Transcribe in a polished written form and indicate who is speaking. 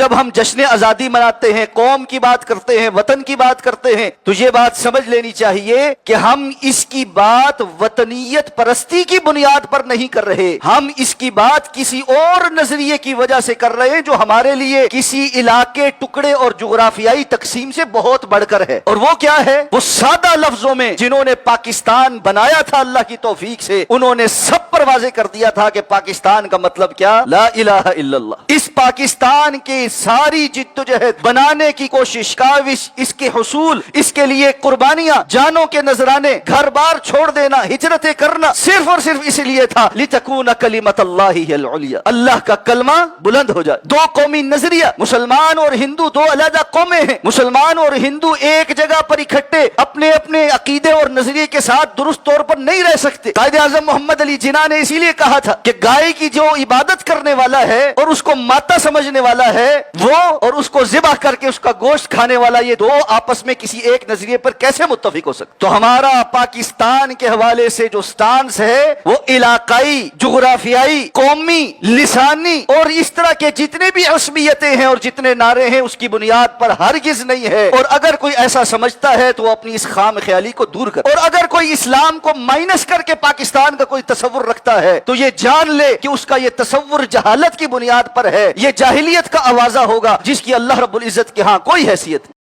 Speaker 1: جب ہم جشن آزادی مناتے ہیں، قوم کی بات کرتے ہیں، وطن کی بات کرتے ہیں، تو یہ بات سمجھ لینی چاہیے کہ ہم اس کی بات وطنیت پرستی کی بنیاد پر نہیں کر رہے، ہم اس کی بات کسی اور نظریے کی وجہ سے کر رہے ہیں جو ہمارے لیے کسی علاقے، ٹکڑے اور جغرافیائی تقسیم سے بہت بڑھ کر ہے۔ اور وہ کیا ہے؟ وہ سادہ لفظوں میں جنہوں نے پاکستان بنایا تھا اللہ کی توفیق سے، انہوں نے سب پر واضح کر دیا تھا کہ پاکستان کا مطلب کیا؟ لا الہ الا اللہ۔ اس پاکستان کی ساری جد و جہد، بنانے کی کوشش، کاوش، اس کے حصول، اس کے لیے قربانیاں، جانوں کے نذرانے، گھر بار چھوڑ دینا، ہجرتیں کرنا، صرف اور صرف اس لیے تھا لتکون کلمۃ اللہ ہی العلیٰ، اللہ کا کلمہ بلند ہو جائے۔ دو قومی نظریہ، مسلمان اور ہندو دو علیحدہ قومیں ہیں، مسلمان اور ہندو ایک جگہ پر اکٹھے اپنے اپنے عقیدے اور نظریے کے ساتھ درست طور پر نہیں رہ سکتے۔ قائد اعظم محمد علی جناح نے اسی لیے کہا تھا کہ گائے کی جو عبادت کرنے والا ہے اور اس کو ماتا سمجھنے والا ہے وہ، اور اس کو ذبح کر کے اس کا گوشت کھانے والا، یہ دو آپس میں کسی ایک نظریے پر کیسے متفق ہو سکتے؟ تو ہمارا پاکستان کے حوالے سے جو سٹانس ہے وہ علاقائی، جغرافیائی، قومی، لسانی اور اس طرح کے جتنے بھی عصبیتیں ہیں اور جتنے نعرے ہیں اس کی بنیاد پر ہرگز نہیں ہے۔ اور اگر کوئی ایسا سمجھتا ہے تو وہ اپنی اس خام خیالی کو دور کر، اور اگر کوئی اسلام کو مائنس کر کے پاکستان کا کوئی تصور رکھتا ہے تو یہ جان لے کہ اس کا یہ تصور جہالت کی بنیاد پر ہے، یہ جاہلیت کا آوازہ ہوگا جس کی اللہ رب العزت کے ہاں کوئی حیثیت نہیں۔